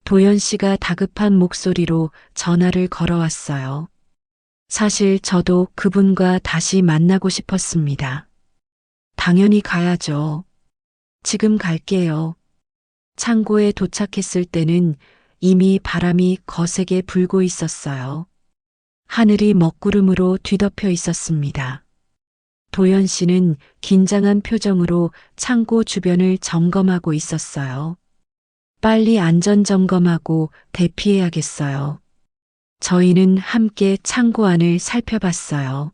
도연 씨가 다급한 목소리로 전화를 걸어왔어요. 사실 저도 그분과 다시 만나고 싶었습니다. 당연히 가야죠. 지금 갈게요. 창고에 도착했을 때는 이미 바람이 거세게 불고 있었어요. 하늘이 먹구름으로 뒤덮여 있었습니다. 도연 씨는 긴장한 표정으로 창고 주변을 점검하고 있었어요. 빨리 안전 점검하고 대피해야겠어요. 저희는 함께 창고 안을 살펴봤어요.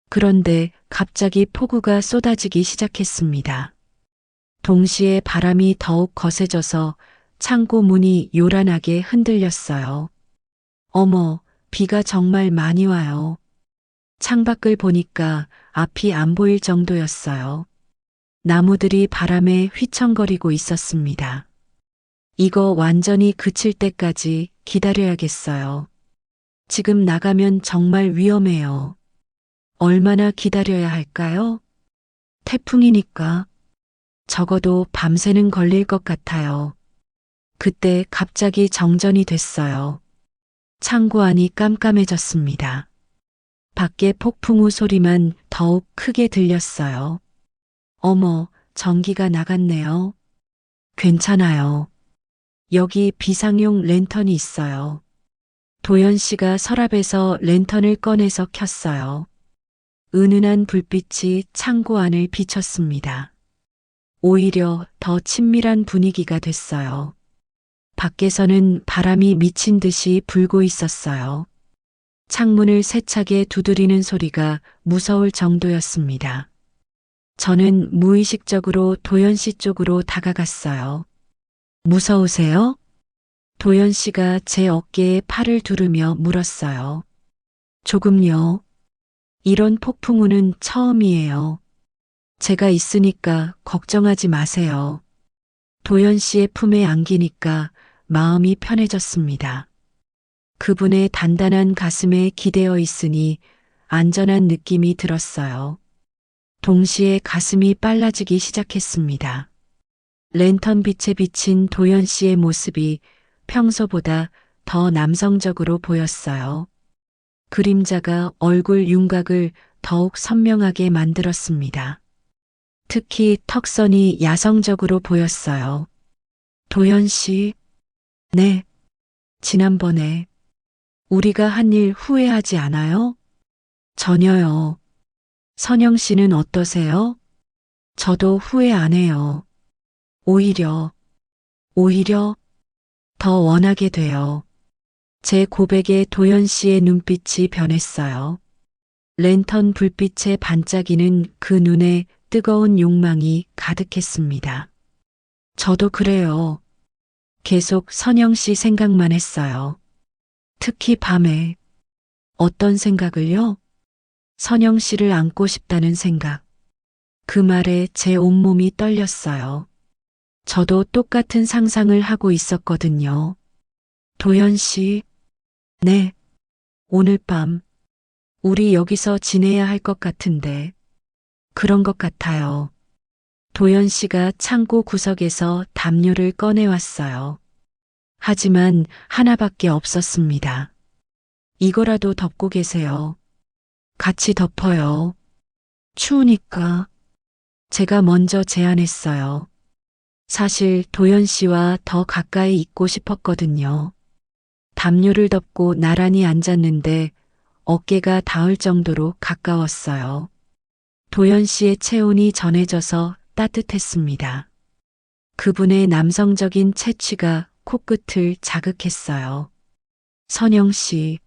그런데 갑자기 폭우가 쏟아지기 시작했습니다. 동시에 바람이 더욱 거세져서 창고 문이 요란하게 흔들렸어요. 어머, 비가 정말 많이 와요. 창밖을 보니까 앞이 안 보일 정도였어요. 나무들이 바람에 휘청거리고 있었습니다. 이거 완전히 그칠 때까지 기다려야겠어요. 지금 나가면 정말 위험해요. 얼마나 기다려야 할까요? 태풍이니까 적어도 밤새는 걸릴 것 같아요. 그때 갑자기 정전이 됐어요. 창고 안이 깜깜해졌습니다. 밖에 폭풍우 소리만 더욱 크게 들렸어요. 어머, 전기가 나갔네요. 괜찮아요. 여기 비상용 랜턴이 있어요. 도연 씨가 서랍에서 랜턴을 꺼내서 켰어요. 은은한 불빛이 창고 안을 비췄습니다. 오히려 더 친밀한 분위기가 됐어요. 밖에서는 바람이 미친 듯이 불고 있었어요. 창문을 세차게 두드리는 소리가 무서울 정도였습니다. 저는 무의식적으로 도연 씨 쪽으로 다가갔어요. 무서우세요? 도연 씨가 제 어깨에 팔을 두르며 물었어요. 조금요. 이런 폭풍우는 처음이에요. 제가 있으니까 걱정하지 마세요. 도연 씨의 품에 안기니까 마음이 편해졌습니다. 그분의 단단한 가슴에 기대어 있으니 안전한 느낌이 들었어요. 동시에 가슴이 빨라지기 시작했습니다. 랜턴 빛에 비친 도연 씨의 모습이 평소보다 더 남성적으로 보였어요. 그림자가 얼굴 윤곽을 더욱 선명하게 만들었습니다. 특히 턱선이 야성적으로 보였어요. 도연 씨, 네, 지난번에 우리가 한 일 후회하지 않아요? 전혀요. 선영 씨는 어떠세요? 저도 후회 안 해요. 오히려 더 원하게 돼요. 제 고백에 도연 씨의 눈빛이 변했어요. 랜턴 불빛에 반짝이는 그 눈에 뜨거운 욕망이 가득했습니다. 저도 그래요. 계속 선영 씨 생각만 했어요. 특히 밤에. 어떤 생각을요? 선영 씨를 안고 싶다는 생각. 그 말에 제 온몸이 떨렸어요. 저도 똑같은 상상을 하고 있었거든요. 도연 씨, 네, 오늘 밤, 우리 여기서 지내야 할 것 같은데, 그런 것 같아요. 도연 씨가 창고 구석에서 담요를 꺼내왔어요. 하지만 하나밖에 없었습니다. 이거라도 덮고 계세요. 같이 덮어요. 추우니까. 제가 먼저 제안했어요. 사실 도연 씨와 더 가까이 있고 싶었거든요. 담요를 덮고 나란히 앉았는데 어깨가 닿을 정도로 가까웠어요. 도연 씨의 체온이 전해져서 따뜻했습니다. 그분의 남성적인 채취가 코끝을 자극했어요. 선영 씨,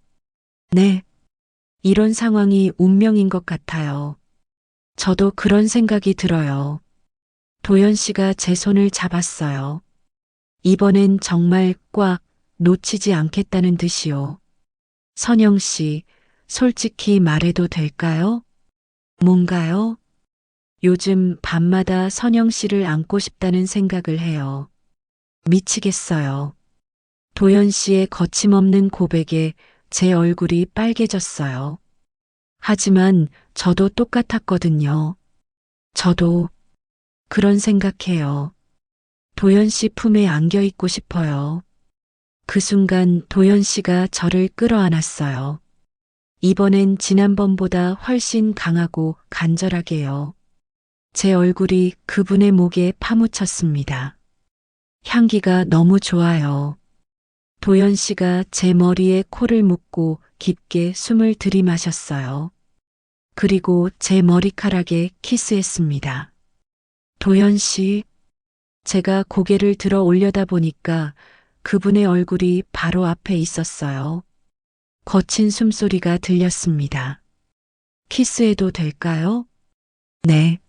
네, 이런 상황이 운명인 것 같아요. 저도 그런 생각이 들어요. 도연 씨가 제 손을 잡았어요. 이번엔 정말 꽉 놓치지 않겠다는 듯이요. 선영 씨, 솔직히 말해도 될까요? 뭔가요? 요즘 밤마다 선영 씨를 안고 싶다는 생각을 해요. 미치겠어요. 도연 씨의 거침없는 고백에 제 얼굴이 빨개졌어요. 하지만 저도 똑같았거든요. 저도 그런 생각해요. 도연 씨 품에 안겨 있고 싶어요. 그 순간 도연 씨가 저를 끌어안았어요. 이번엔 지난번보다 훨씬 강하고 간절하게요. 제 얼굴이 그분의 목에 파묻혔습니다. 향기가 너무 좋아요. 도연 씨가 제 머리에 코를 묶고 깊게 숨을 들이마셨어요. 그리고 제 머리카락에 키스했습니다. 도연 씨, 제가 고개를 들어 올려다 보니까 그분의 얼굴이 바로 앞에 있었어요. 거친 숨소리가 들렸습니다. 키스해도 될까요? 네.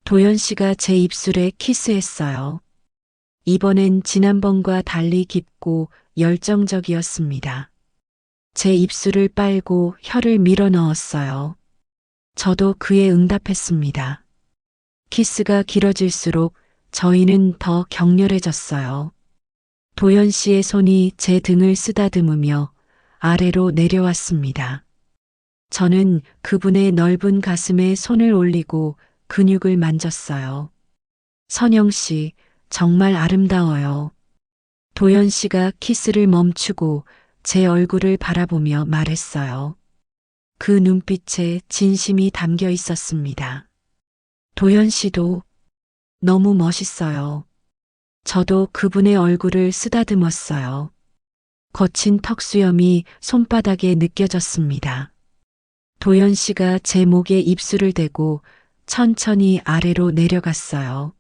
도연 씨가 제 입술에 키스했어요. 이번엔 지난번과 달리 깊고 열정적이었습니다. 제 입술을 빨고 혀를 밀어 넣었어요. 저도 그에 응답했습니다. 키스가 길어질수록 저희는 더 격렬해졌어요. 도연 씨의 손이 제 등을 쓰다듬으며 아래로 내려왔습니다. 저는 그분의 넓은 가슴에 손을 올리고 근육을 만졌어요. 선영 씨, 정말 아름다워요. 도연 씨가 키스를 멈추고 제 얼굴을 바라보며 말했어요. 그 눈빛에 진심이 담겨 있었습니다. 도연 씨도 너무 멋있어요. 저도 그분의 얼굴을 쓰다듬었어요. 거친 턱수염이 손바닥에 느껴졌습니다. 도연 씨가 제 목에 입술을 대고 천천히 아래로 내려갔어요.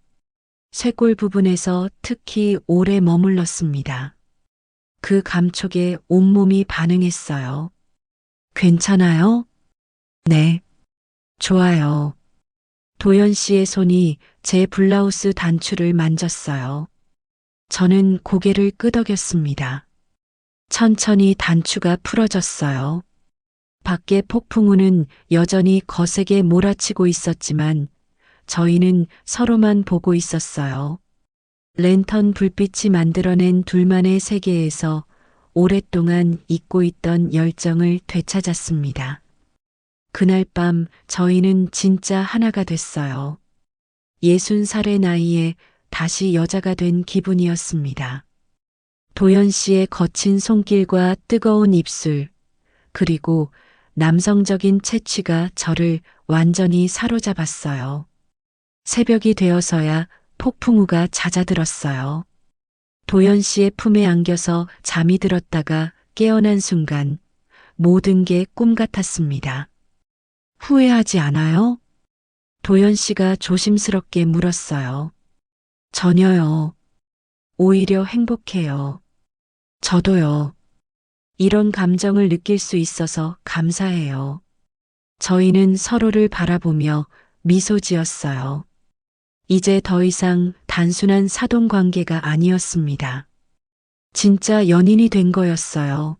쇄골 부분에서 특히 오래 머물렀습니다. 그 감촉에 온몸이 반응했어요. 괜찮아요? 네. 좋아요. 도연 씨의 손이 제 블라우스 단추를 만졌어요. 저는 고개를 끄덕였습니다. 천천히 단추가 풀어졌어요. 밖에 폭풍우는 여전히 거세게 몰아치고 있었지만 저희는 서로만 보고 있었어요. 랜턴 불빛이 만들어낸 둘만의 세계에서 오랫동안 잊고 있던 열정을 되찾았습니다. 그날 밤 저희는 진짜 하나가 됐어요. 60살의 나이에 다시 여자가 된 기분이었습니다. 도연 씨의 거친 손길과 뜨거운 입술, 그리고 남성적인 채취가 저를 완전히 사로잡았어요. 새벽이 되어서야 폭풍우가 잦아들었어요. 도연 씨의 품에 안겨서 잠이 들었다가 깨어난 순간 모든 게 꿈 같았습니다. 후회하지 않아요? 도연 씨가 조심스럽게 물었어요. 전혀요. 오히려 행복해요. 저도요. 이런 감정을 느낄 수 있어서 감사해요. 저희는 서로를 바라보며 미소 지었어요. 이제 더 이상 단순한 사돈 관계가 아니었습니다. 진짜 연인이 된 거였어요.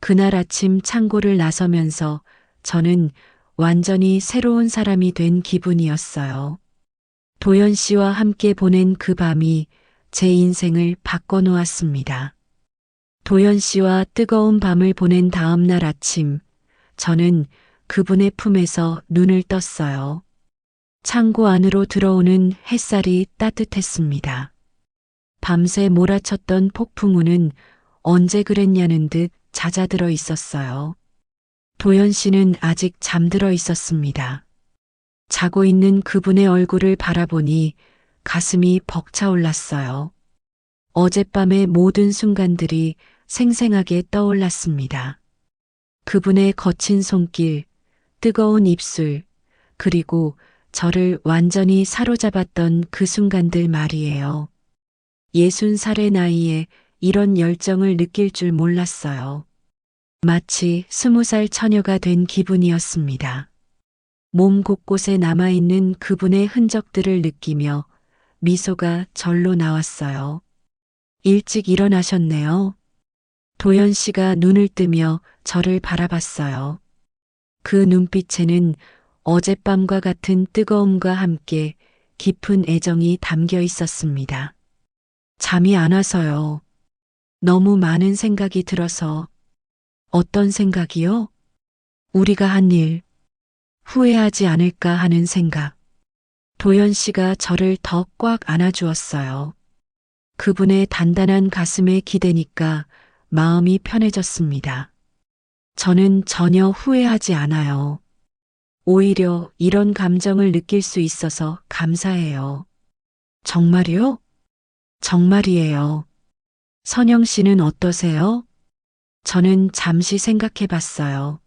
그날 아침 창고를 나서면서 저는 완전히 새로운 사람이 된 기분이었어요. 도연 씨와 함께 보낸 그 밤이 제 인생을 바꿔놓았습니다. 도연 씨와 뜨거운 밤을 보낸 다음 날 아침, 저는 그분의 품에서 눈을 떴어요. 창고 안으로 들어오는 햇살이 따뜻했습니다. 밤새 몰아쳤던 폭풍우는 언제 그랬냐는 듯 잦아들어 있었어요. 도연 씨는 아직 잠들어 있었습니다. 자고 있는 그분의 얼굴을 바라보니 가슴이 벅차올랐어요. 어젯밤의 모든 순간들이 생생하게 떠올랐습니다. 그분의 거친 손길, 뜨거운 입술, 그리고 저를 완전히 사로잡았던 그 순간들 말이에요. 60살의 나이에 이런 열정을 느낄 줄 몰랐어요. 마치 20살 처녀가 된 기분이었습니다. 몸 곳곳에 남아있는 그분의 흔적들을 느끼며 미소가 절로 나왔어요. 일찍 일어나셨네요. 도연 씨가 눈을 뜨며 저를 바라봤어요. 그 눈빛에는 어젯밤과 같은 뜨거움과 함께 깊은 애정이 담겨 있었습니다. 잠이 안 와서요. 너무 많은 생각이 들어서. 어떤 생각이요? 우리가 한 일, 후회하지 않을까 하는 생각. 도연 씨가 저를 더 꽉 안아주었어요. 그분의 단단한 가슴에 기대니까 마음이 편해졌습니다. 저는 전혀 후회하지 않아요. 오히려 이런 감정을 느낄 수 있어서 감사해요. 정말이요? 정말이에요. 선영 씨는 어떠세요? 저는 잠시 생각해 봤어요.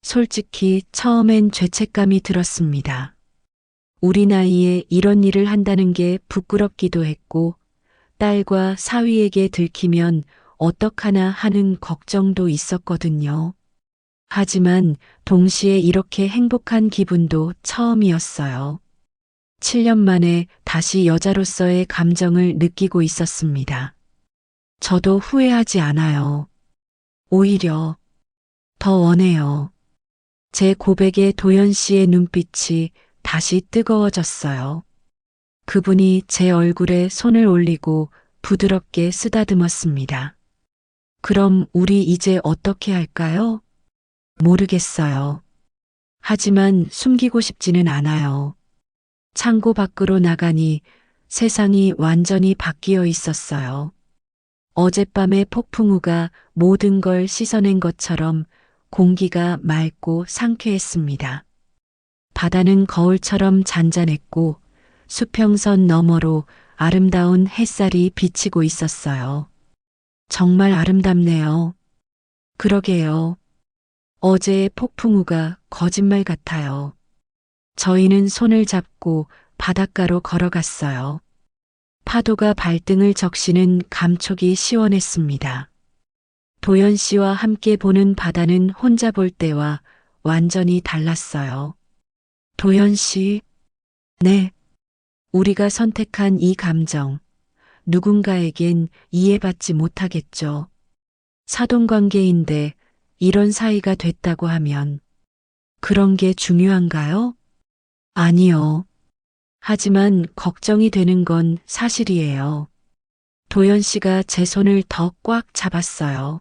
솔직히 처음엔 죄책감이 들었습니다. 우리 나이에 이런 일을 한다는 게 부끄럽기도 했고, 딸과 사위에게 들키면 어떡하나 하는 걱정도 있었거든요. 하지만 동시에 이렇게 행복한 기분도 처음이었어요. 7년 만에 다시 여자로서의 감정을 느끼고 있었습니다. 저도 후회하지 않아요. 오히려 더 원해요. 제 고백에 도연 씨의 눈빛이 다시 뜨거워졌어요. 그분이 제 얼굴에 손을 올리고 부드럽게 쓰다듬었습니다. 그럼 우리 이제 어떻게 할까요? 모르겠어요. 하지만 숨기고 싶지는 않아요. 창고 밖으로 나가니 세상이 완전히 바뀌어 있었어요. 어젯밤의 폭풍우가 모든 걸 씻어낸 것처럼 공기가 맑고 상쾌했습니다. 바다는 거울처럼 잔잔했고 수평선 너머로 아름다운 햇살이 비치고 있었어요. 정말 아름답네요. 그러게요. 어제의 폭풍우가 거짓말 같아요. 저희는 손을 잡고 바닷가로 걸어갔어요. 파도가 발등을 적시는 감촉이 시원했습니다. 도연 씨와 함께 보는 바다는 혼자 볼 때와 완전히 달랐어요. 도연 씨, 네. 우리가 선택한 이 감정, 누군가에겐 이해받지 못하겠죠. 사돈관계인데 이런 사이가 됐다고 하면 그런 게 중요한가요? 아니요. 하지만 걱정이 되는 건 사실이에요. 도연 씨가 제 손을 더 꽉 잡았어요.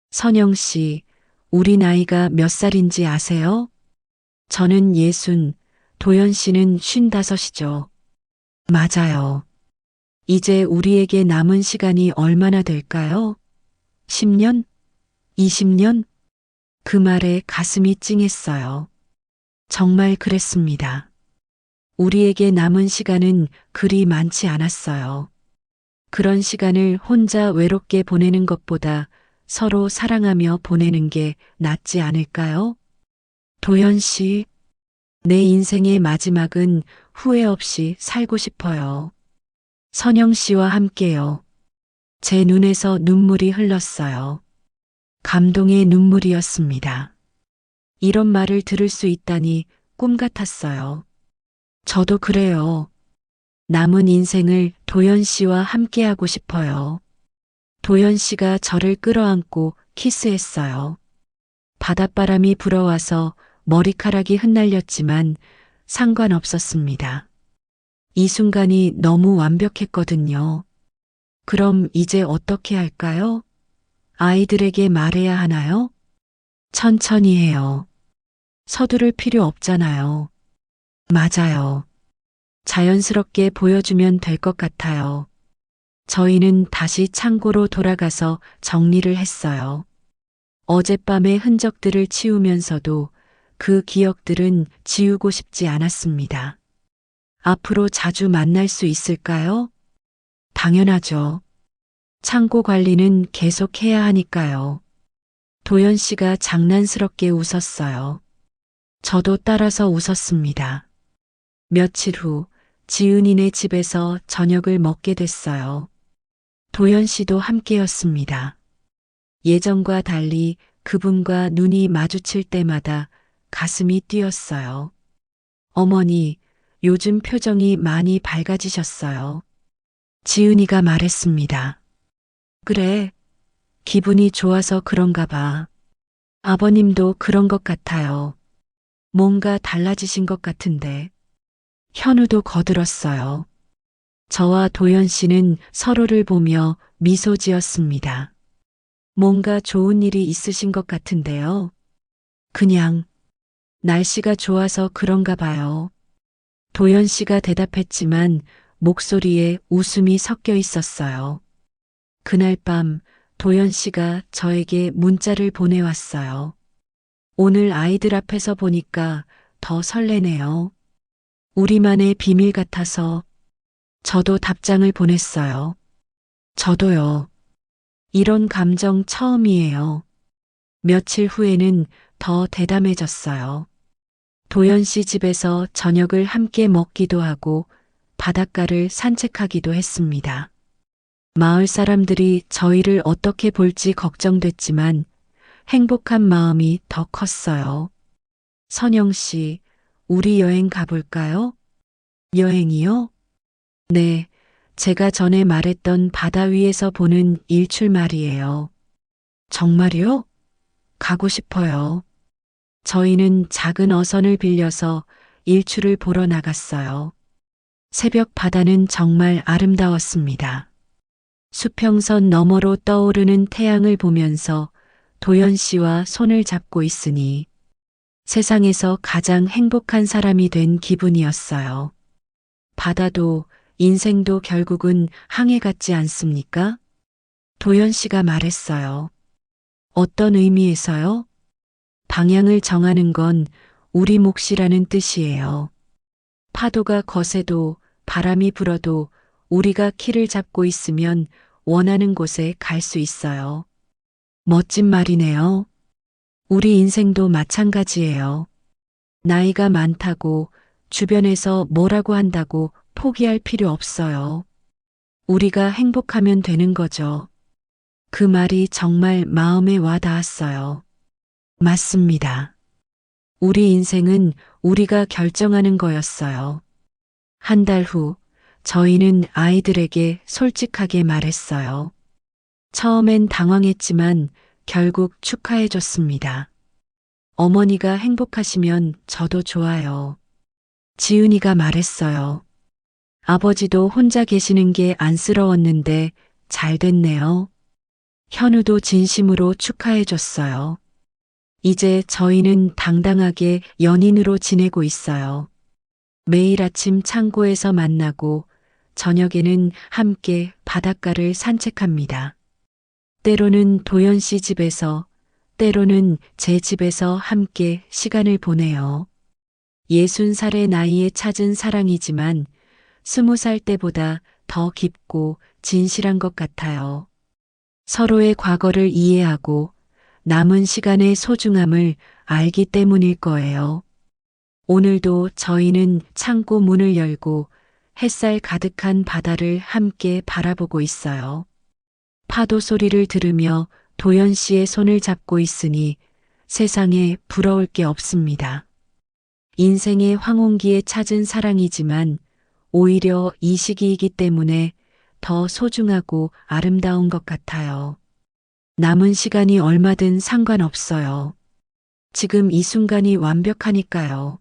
선영 씨, 우리 나이가 몇 살인지 아세요? 저는 60, 도연 씨는 55이죠. 맞아요. 이제 우리에게 남은 시간이 얼마나 될까요? 10년? 20년? 그 말에 가슴이 찡했어요. 정말 그랬습니다. 우리에게 남은 시간은 그리 많지 않았어요. 그런 시간을 혼자 외롭게 보내는 것보다 서로 사랑하며 보내는 게 낫지 않을까요? 도연 씨, 내 인생의 마지막은 후회 없이 살고 싶어요. 선영 씨와 함께요. 제 눈에서 눈물이 흘렀어요. 감동의 눈물이었습니다. 이런 말을 들을 수 있다니 꿈 같았어요. 저도 그래요. 남은 인생을 도연 씨와 함께하고 싶어요. 도연 씨가 저를 끌어안고 키스했어요. 바닷바람이 불어와서 머리카락이 흩날렸지만 상관없었습니다. 이 순간이 너무 완벽했거든요. 그럼 이제 어떻게 할까요? 아이들에게 말해야 하나요? 천천히 해요. 서두를 필요 없잖아요. 맞아요. 자연스럽게 보여주면 될 것 같아요. 저희는 다시 창고로 돌아가서 정리를 했어요. 어젯밤의 흔적들을 치우면서도 그 기억들은 지우고 싶지 않았습니다. 앞으로 자주 만날 수 있을까요? 당연하죠. 창고 관리는 계속 해야 하니까요. 도연 씨가 장난스럽게 웃었어요. 저도 따라서 웃었습니다. 며칠 후 지은이네 집에서 저녁을 먹게 됐어요. 도연 씨도 함께였습니다. 예전과 달리 그분과 눈이 마주칠 때마다 가슴이 뛰었어요. 어머니, 요즘 표정이 많이 밝아지셨어요. 지은이가 말했습니다. 그래, 기분이 좋아서 그런가 봐. 아버님도 그런 것 같아요. 뭔가 달라지신 것 같은데. 현우도 거들었어요. 저와 도연 씨는 서로를 보며 미소 지었습니다. 뭔가 좋은 일이 있으신 것 같은데요. 그냥 날씨가 좋아서 그런가 봐요. 도연 씨가 대답했지만 목소리에 웃음이 섞여 있었어요. 그날 밤 도연 씨가 저에게 문자를 보내왔어요. 오늘 아이들 앞에서 보니까 더 설레네요. 우리만의 비밀 같아서. 저도 답장을 보냈어요. 저도요. 이런 감정 처음이에요. 며칠 후에는 더 대담해졌어요. 도연 씨 집에서 저녁을 함께 먹기도 하고 바닷가를 산책하기도 했습니다. 마을 사람들이 저희를 어떻게 볼지 걱정됐지만 행복한 마음이 더 컸어요. 선영 씨, 우리 여행 가볼까요? 여행이요? 네, 제가 전에 말했던 바다 위에서 보는 일출 말이에요. 정말요? 가고 싶어요. 저희는 작은 어선을 빌려서 일출을 보러 나갔어요. 새벽 바다는 정말 아름다웠습니다. 수평선 너머로 떠오르는 태양을 보면서 도연 씨와 손을 잡고 있으니 세상에서 가장 행복한 사람이 된 기분이었어요. 바다도 인생도 결국은 항해 같지 않습니까? 도연 씨가 말했어요. 어떤 의미에서요? 방향을 정하는 건 우리 몫이라는 뜻이에요. 파도가 거세도 바람이 불어도 우리가 키를 잡고 있으면 원하는 곳에 갈 수 있어요. 멋진 말이네요. 우리 인생도 마찬가지예요. 나이가 많다고 주변에서 뭐라고 한다고 포기할 필요 없어요. 우리가 행복하면 되는 거죠. 그 말이 정말 마음에 와 닿았어요. 맞습니다. 우리 인생은 우리가 결정하는 거였어요. 한 달 후, 저희는 아이들에게 솔직하게 말했어요. 처음엔 당황했지만 결국 축하해줬습니다. 어머니가 행복하시면 저도 좋아요. 지은이가 말했어요. 아버지도 혼자 계시는 게 안쓰러웠는데 잘 됐네요. 현우도 진심으로 축하해줬어요. 이제 저희는 당당하게 연인으로 지내고 있어요. 매일 아침 창고에서 만나고 저녁에는 함께 바닷가를 산책합니다. 때로는 도연 씨 집에서, 때로는 제 집에서 함께 시간을 보내요. 60살의 나이에 찾은 사랑이지만 20살 때보다 더 깊고 진실한 것 같아요. 서로의 과거를 이해하고 남은 시간의 소중함을 알기 때문일 거예요. 오늘도 저희는 창고 문을 열고 햇살 가득한 바다를 함께 바라보고 있어요. 파도 소리를 들으며 도연 씨의 손을 잡고 있으니 세상에 부러울 게 없습니다. 인생의 황혼기에 찾은 사랑이지만 오히려 이 시기이기 때문에 더 소중하고 아름다운 것 같아요. 남은 시간이 얼마든 상관없어요. 지금 이 순간이 완벽하니까요.